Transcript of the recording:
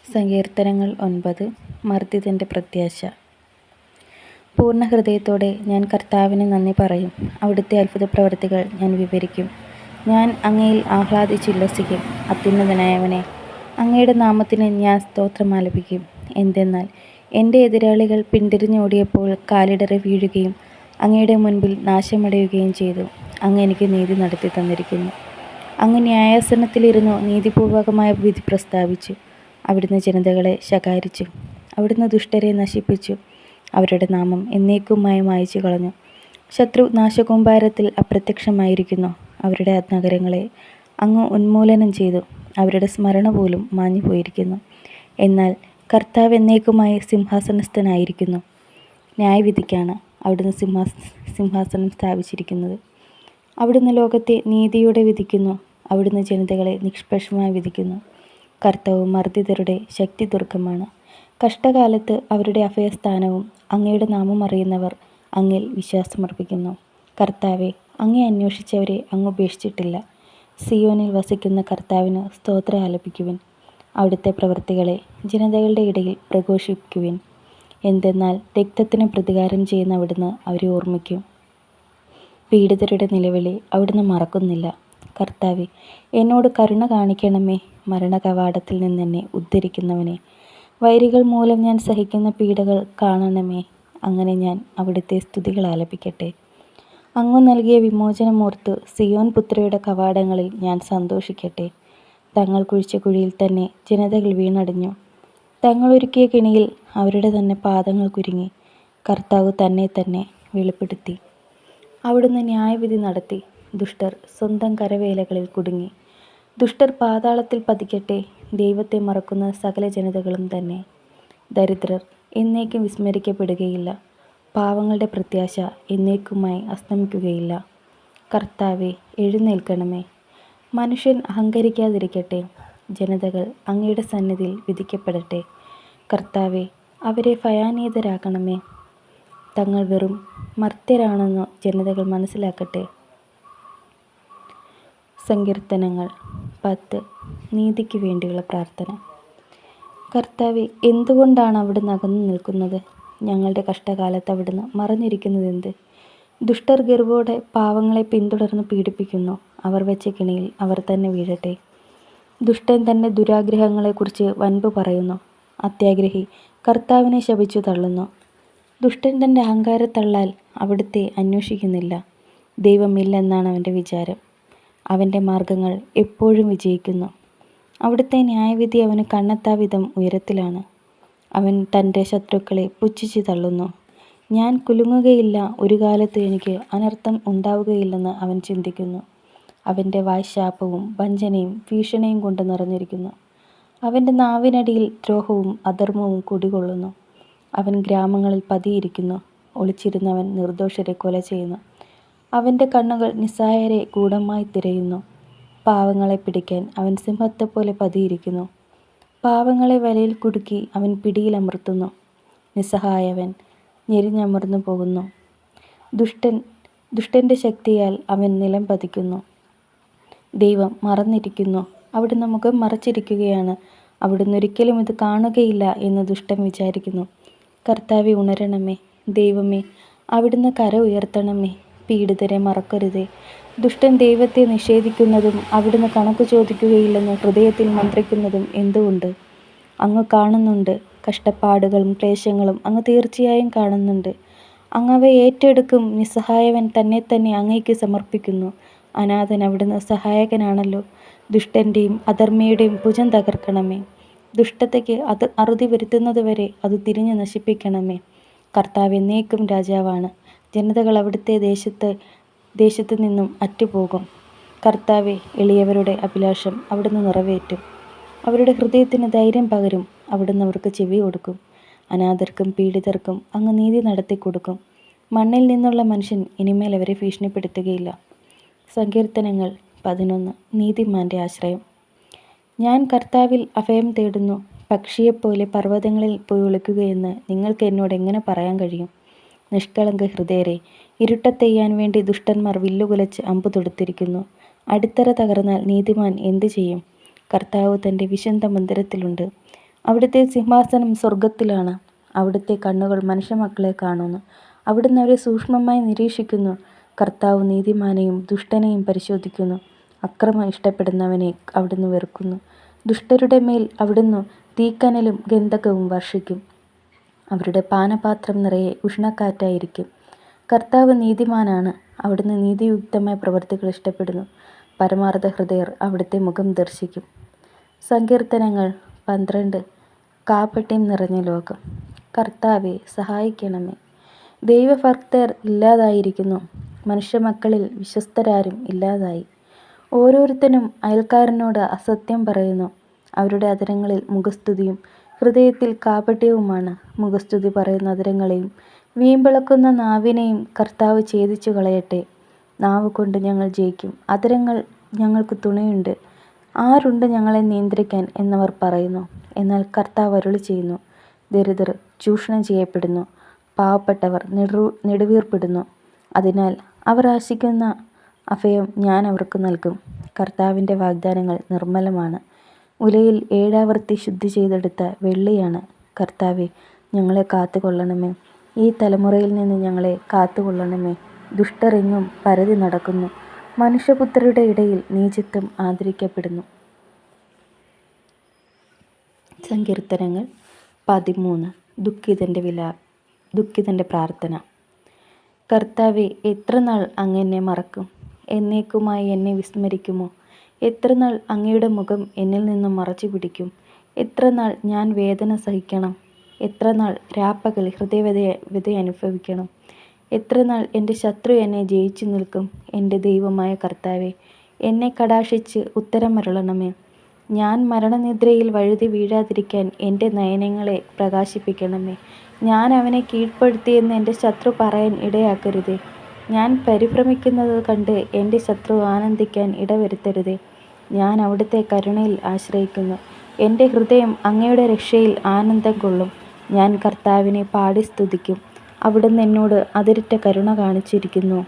സങ്കീർത്തനങ്ങൾ 9. മർദ്ദിതൻ്റെ പ്രത്യാശ. പൂർണ്ണ ഹൃദയത്തോടെ ഞാൻ കർത്താവിന് നന്ദി പറയും. അവിടുത്തെ അത്ഭുതപ്രവൃത്തികൾ ഞാൻ വിവരിക്കും. ഞാൻ അങ്ങയിൽ ആഹ്ലാദിച്ചുല്ലസിക്കും. അത്യുന്നതനായവനെ, അങ്ങയുടെ നാമത്തിന് ഞാൻ സ്തോത്രമാലപിക്കും. എന്തെന്നാൽ എൻ്റെ എതിരാളികൾ പിന്തിരിഞ്ഞോടിയപ്പോൾ കാലിടറി വീഴുകയും അങ്ങയുടെ മുൻപിൽ നാശമടയുകയും ചെയ്തു. അങ്ങ് എനിക്ക് നീതി നടത്തി തന്നിരിക്കുന്നു. അങ്ങ് ന്യായാസനത്തിലിരുന്നു നീതിപൂർവകമായ വിധി പ്രസ്താവിച്ചു. അവിടുന്ന് ജനതകളെ ശകാരിച്ചു. അവിടുന്ന് ദുഷ്ടരെ നശിപ്പിച്ചു. അവരുടെ നാമം എന്നേക്കുമായി മായ്ച്ചു കളഞ്ഞു. ശത്രു നാശകൂമ്പാരത്തിൽ അപ്രത്യക്ഷമായിരിക്കുന്നു. അവരുടെ നഗരങ്ങളെ അങ്ങ് ഉന്മൂലനം ചെയ്തു. അവരുടെ സ്മരണ പോലും മാഞ്ഞു പോയിരിക്കുന്നു. എന്നാൽ കർത്താവ് എന്നേക്കുമായി സിംഹാസനസ്ഥനായിരിക്കുന്നു. ന്യായവിധിക്കാണ് അവിടുന്ന് സിംഹാസനം സ്ഥാപിച്ചിരിക്കുന്നത്. അവിടുന്ന് ലോകത്തെ നീതിയോടെ വിധിക്കുന്നു. അവിടുന്ന് ജനതകളെ നിഷ്പക്ഷമായി വിധിക്കുന്നു. കർത്താവ് മർദ്ദിതരുടെ ശക്തിദുർഗമാണ്. കഷ്ടകാലത്ത് അവരുടെ അഭയസ്ഥാനവും. അങ്ങയുടെ നാമം അറിയുന്നവർ അങ്ങിൽ വിശ്വാസമർപ്പിക്കുന്നു. കർത്താവെ, അങ്ങേ അന്വേഷിച്ചവരെ അങ്ങ് ഉപേക്ഷിച്ചിട്ടില്ല. സിയോനിൽ വസിക്കുന്ന കർത്താവിന് സ്തോത്രം ആലപിക്കുവിൻ. അവിടുത്തെ പ്രവൃത്തികളെ ജനതകളുടെ ഇടയിൽ പ്രഘോഷിക്കുവിൻ. എന്തെന്നാൽ രക്തത്തിന് പ്രതികാരം ചെയ്യുന്ന അവിടുന്ന് അവരെ ഓർമ്മിക്കും. പീഡിതരുടെ നിലവിളി അവിടുന്ന് മറക്കുന്നില്ല. കർത്താവെ, എന്നോട് കരുണ കാണിക്കണമേ. മരണകവാടത്തിൽ നിന്നെന്നെ ഉദ്ധരിക്കുന്നവനെ, വൈരികൾ മൂലം ഞാൻ സഹിക്കുന്ന പീഡകൾ കാണണമേ. അങ്ങനെ ഞാൻ അവിടുത്തെ സ്തുതികൾ ആലപിക്കട്ടെ. അങ്ങ് നൽകിയ വിമോചനമോർത്ത് സിയോൻ പുത്രിയുടെ കവാടങ്ങളിൽ ഞാൻ സന്തോഷിക്കട്ടെ. തങ്ങൾ കുഴിച്ച കുഴിയിൽ തന്നെ ജനതകൾ വീണടിഞ്ഞു. തങ്ങൾ ഒരുക്കിയ കെണിയിൽ അവരുടെ തന്നെ പാദങ്ങൾ കുരുങ്ങി. കർത്താവ് തന്നെ വെളിപ്പെടുത്തി. അവിടുന്ന് ന്യായവിധി നടത്തി. ദുഷ്ടർ സ്വന്തം കരവേലകളിൽ കുടുങ്ങി. ദുഷ്ടർ പാതാളത്തിൽ പതിക്കട്ടെ. ദൈവത്തെ മറക്കുന്ന സകല ജനതകളും തന്നെ. ദരിദ്രർ എന്നേക്കും വിസ്മരിക്കപ്പെടുകയില്ല. പാവങ്ങളുടെ പ്രത്യാശ എന്നേക്കുമായി അസ്തമിക്കുകയില്ല. കർത്താവെ, എഴുന്നേൽക്കണമേ. മനുഷ്യൻ അഹങ്കരിക്കാതിരിക്കട്ടെ. ജനതകൾ അങ്ങയുടെ സന്നിധിയിൽ വിധിക്കപ്പെടട്ടെ. കർത്താവെ, അവരെ ഭയാനീതരാക്കണമേ. തങ്ങൾ വെറും മർത്യരാണെന്നു ജനതകൾ മനസ്സിലാക്കട്ടെ. സങ്കീർത്തനങ്ങൾ 10. നീതിക്ക് വേണ്ടിയുള്ള പ്രാർത്ഥന. കർത്താവെ, എന്തുകൊണ്ടാണ് അവിടുന്ന് അകന്നു നിൽക്കുന്നത്? ഞങ്ങളുടെ കഷ്ടകാലത്ത് അവിടുന്ന് മറഞ്ഞിരിക്കുന്നതെന്ത്? ദുഷ്ടർ ഗർവോടെ പാവങ്ങളെ പിന്തുടർന്ന് പീഡിപ്പിക്കുന്നു. അവർ വെച്ച കെണിയിൽ അവർ തന്നെ വീഴട്ടെ. ദുഷ്ടൻ തൻ്റെ ദുരാഗ്രഹങ്ങളെക്കുറിച്ച് വൻപ് പറയുന്നു. അത്യാഗ്രഹി കർത്താവിനെ ശപിച്ചു തള്ളുന്നു. ദുഷ്ടൻ തൻ്റെ അഹങ്കാരത്തള്ളാൽ അവിടുത്തെ അന്വേഷിക്കുന്നില്ല. ദൈവമില്ലെന്നാണ് അവൻ്റെ വിചാരം. അവൻ്റെ മാർഗങ്ങൾ എപ്പോഴും വിജയിക്കുന്നു. അവിടുത്തെ ന്യായവിധി അവന് കണ്ണെത്താ വിധം ഉയരത്തിലാണ്. അവൻ തൻ്റെ ശത്രുക്കളെ പുച്ഛിച്ച് തള്ളുന്നു. ഞാൻ കുലുങ്ങുകയില്ല, ഒരു കാലത്ത് എനിക്ക് അനർത്ഥം ഉണ്ടാവുകയില്ലെന്ന് അവൻ ചിന്തിക്കുന്നു. അവൻ്റെ വായ് ശാപവും വഞ്ചനയും ഭീഷണിയും കൊണ്ട് നിറഞ്ഞിരിക്കുന്നു. അവൻ്റെ നാവിനടിയിൽ ദ്രോഹവും അധർമ്മവും കുടികൊള്ളുന്നു. അവൻ ഗ്രാമങ്ങളിൽ പതിയിരിക്കുന്നു. ഒളിച്ചിരുന്നവൻ നിർദോഷരെ കൊല ചെയ്യുന്നു. അവൻ്റെ കണ്ണുകൾ നിസ്സഹായരെ ഗൂഢമായി തിരയുന്നു. പാവങ്ങളെ പിടിക്കാൻ അവൻ സിംഹത്തെപ്പോലെ പതിയിരിക്കുന്നു. പാവങ്ങളെ വലയിൽ കുടുക്കി അവൻ പിടിയിലമർത്തുന്നു. നിസ്സഹായവൻ ഞെരിഞ്ഞമർന്നു പോകുന്നു. ദുഷ്ടൻ്റെ ശക്തിയാൽ അവൻ നിലം പതിക്കുന്നു. ദൈവം മറന്നിരിക്കുന്നു. അവിടുന്ന് മുഖം മറച്ചിരിക്കുകയാണ്. അവിടുന്ന് ഒരിക്കലും ഇത് കാണുകയില്ല എന്ന് ദുഷ്ടൻ വിചാരിക്കുന്നു. കർത്താവെ, ഉണരണമേ. ദൈവമേ, അവിടുന്ന് കര ഉയർത്തണമേ. പീഡിതരെ മറക്കരുതേ. ദുഷ്ടൻ ദൈവത്തെ നിഷേധിക്കുന്നതും അവിടുന്ന് കണക്ക് ചോദിക്കുകയില്ലെന്ന് ഹൃദയത്തിൽ മന്ത്രിക്കുന്നതും എന്തുകൊണ്ട്? അങ്ങ് കാണുന്നുണ്ട്. കഷ്ടപ്പാടുകളും ക്ലേശങ്ങളും അങ്ങ് തീർച്ചയായും കാണുന്നുണ്ട്. അങ്ങ് അവയെ ഏറ്റെടുക്കും. നിസ്സഹായവൻ തന്നെ അങ്ങേക്ക് സമർപ്പിക്കുന്നു. അനാഥൻ അവിടുന്ന് സഹായകനാണല്ലോ. ദുഷ്ടൻ്റെയും അധർമ്മിയുടെയും ഭുജം തകർക്കണമേ. ദുഷ്ടതയ്ക്ക് അറുതി വരുത്തുന്നതുവരെ അത് തിരിഞ്ഞു നശിപ്പിക്കണമേ. കർത്താവ് എന്നേക്കും രാജാവാണ്. ജനതകൾ അവിടുത്തെ ദേശത്ത് നിന്നും അറ്റുപോകും. കർത്താവെ, എളിയവരുടെ അഭിലാഷം അവിടുന്ന് നിറവേറ്റും. അവരുടെ ഹൃദയത്തിന് ധൈര്യം പകരും. അവിടുന്ന് അവർക്ക് ചെവി കൊടുക്കും. അനാഥർക്കും പീഡിതർക്കും അങ്ങ് നീതി നടത്തിക്കൊടുക്കും. മണ്ണിൽ നിന്നുള്ള മനുഷ്യൻ ഇനിമേൽ അവരെ ഭീഷണിപ്പെടുത്തുകയില്ല. സങ്കീർത്തനങ്ങൾ 11. നീതിമാൻ്റെ ആശ്രയം. ഞാൻ കർത്താവിൽ അഭയം തേടുന്നു. പക്ഷിയെപ്പോലെ പർവ്വതങ്ങളിൽ പോയി ഒളിക്കുകയെന്ന് നിങ്ങൾക്ക് എന്നോട് എങ്ങനെ പറയാൻ കഴിയും? നിഷ്കളങ്ക ഹൃദയരെ, ഇരുട്ടത്തെയ്യാൻ വേണ്ടി ദുഷ്ടന്മാർ വില്ലുകുലച്ച് അമ്പു തൊടുത്തിരിക്കുന്നു. അടിത്തറ തകർന്നാൽ നീതിമാൻ എന്തു ചെയ്യും? കർത്താവ് തൻ്റെ വിശുദ്ധ മന്ദിരത്തിലുണ്ട്. അവിടുത്തെ സിംഹാസനം സ്വർഗത്തിലാണ്. അവിടുത്തെ കണ്ണുകൾ മനുഷ്യമക്കളെ കാണുന്നു. അവിടുന്ന് അവരെ സൂക്ഷ്മമായി നിരീക്ഷിക്കുന്നു. കർത്താവ് നീതിമാനെയും ദുഷ്ടനെയും പരിശോധിക്കുന്നു. അക്രമം ഇഷ്ടപ്പെടുന്നവനെ അവിടുന്ന് വെറുക്കുന്നു. ദുഷ്ടരുടെ മേൽ അവിടുന്ന് തീക്കനലും ഗന്ധകവും വർഷിക്കും. അവരുടെ പാനപാത്രം നിറയെ ഉഷ്ണക്കാറ്റായിരിക്കും. കർത്താവ് നീതിമാനാണ്. അവിടുന്ന് നീതിയുക്തമായ പ്രവൃത്തികൾ ഇഷ്ടപ്പെടുന്നു. പരമാർത്ഥ ഹൃദയർ അവിടുത്തെ മുഖം ദർശിക്കും. സങ്കീർത്തനങ്ങൾ 12. കാപട്യം നിറഞ്ഞ ലോകം. കർത്താവെ, സഹായിക്കണമേ. ദൈവഭക്തർ ഇല്ലാതായിരിക്കുന്നു. മനുഷ്യമക്കളിൽ വിശ്വസ്തരാരും ഇല്ലാതായി. ഓരോരുത്തനും അയൽക്കാരനോട് അസത്യം പറയുന്നു. അവരുടെ അധരങ്ങളിൽ മുഖസ്തുതിയും ഹൃദയത്തിൽ കാപട്യവുമാണ്. മുഖസ്തുതി പറയുന്ന അധരങ്ങളെയും വീമ്പിളക്കുന്ന നാവിനെയും കർത്താവ് ഛേദിച്ചു കളയട്ടെ. നാവ് കൊണ്ട് ഞങ്ങൾ ജയിക്കും, അധരങ്ങൾ ഞങ്ങൾക്ക് തുണയുണ്ട്. ആരുണ്ട് ഞങ്ങളെ നിയന്ത്രിക്കാൻ എന്നവർ പറയുന്നു. എന്നാൽ കർത്താവ് അരുളി ചെയ്യുന്നു, ദരിദ്രർ ചൂഷണം ചെയ്യപ്പെടുന്നു, പാവപ്പെട്ടവർ നെടുവീർപ്പിടുന്നു. അതിനാൽ അവർ ആശിക്കുന്ന അഭയം ഞാൻ അവർക്ക് നൽകും. കർത്താവിൻ്റെ വാഗ്ദാനങ്ങൾ നിർമ്മലമാണ്. ഉലയിൽ 7 ആവർത്തി ശുദ്ധി ചെയ്തെടുത്ത വെള്ളിയാണ്. കർത്താവെ, ഞങ്ങളെ കാത്തുകൊള്ളണമേ. ഈ തലമുറയിൽ നിന്ന് ഞങ്ങളെ കാത്തുകൊള്ളണമേ. ദുഷ്ടരെങ്ങും പരതി നടക്കുന്നു. മനുഷ്യപുത്രരുടെ ഇടയിൽ നീചത്വം ആദരിക്കപ്പെടുന്നു. സങ്കീർത്തനങ്ങൾ 13. ദുഃഖിതൻ്റെ പ്രാർത്ഥന. കർത്താവെ, എത്രനാൾ അങ്ങ് എന്നെ മറക്കും? എന്നേക്കുമായി എന്നെ വിസ്മരിക്കുമോ? എത്രനാൾ അങ്ങയുടെ മുഖം എന്നിൽ നിന്നും മറച്ചു പിടിക്കും? എത്രനാൾ ഞാൻ വേദന സഹിക്കണം? എത്രനാൾ രാപ്പകൽ ഹൃദയവ്യഥ അനുഭവിക്കണം? എത്രനാൾ എൻ്റെ ശത്രു എന്നെ ജയിച്ചു നിൽക്കും? എൻ്റെ ദൈവമായ കർത്താവെ, എന്നെ കടാക്ഷിച്ച് ഉത്തരമരുളണമേ. ഞാൻ മരണനിദ്രയിൽ വഴുതി വീഴാതിരിക്കാൻ എൻ്റെ നയനങ്ങളെ പ്രകാശിപ്പിക്കണമേ. ഞാൻ അവനെ കീഴ്പ്പെടുത്തിയെന്ന് എൻ്റെ ശത്രു പറയാൻ ഇടയാക്കരുതേ. ഞാൻ പരിഭ്രമിക്കുന്നത് കണ്ട് എൻ്റെ ശത്രു ആനന്ദിക്കാൻ ഇടവരുത്തരുതേ. ഞാൻ അവിടുത്തെ കരുണയിൽ ആശ്രയിക്കുന്നു. എൻ്റെ ഹൃദയം അങ്ങയുടെ രക്ഷയിൽ ആനന്ദം കൊള്ളും. ഞാൻ കർത്താവിനെ പാടി സ്തുതിക്കും. അവിടുന്ന് എന്നോട് അതിരറ്റ കരുണ കാണിച്ചിരിക്കുന്നു.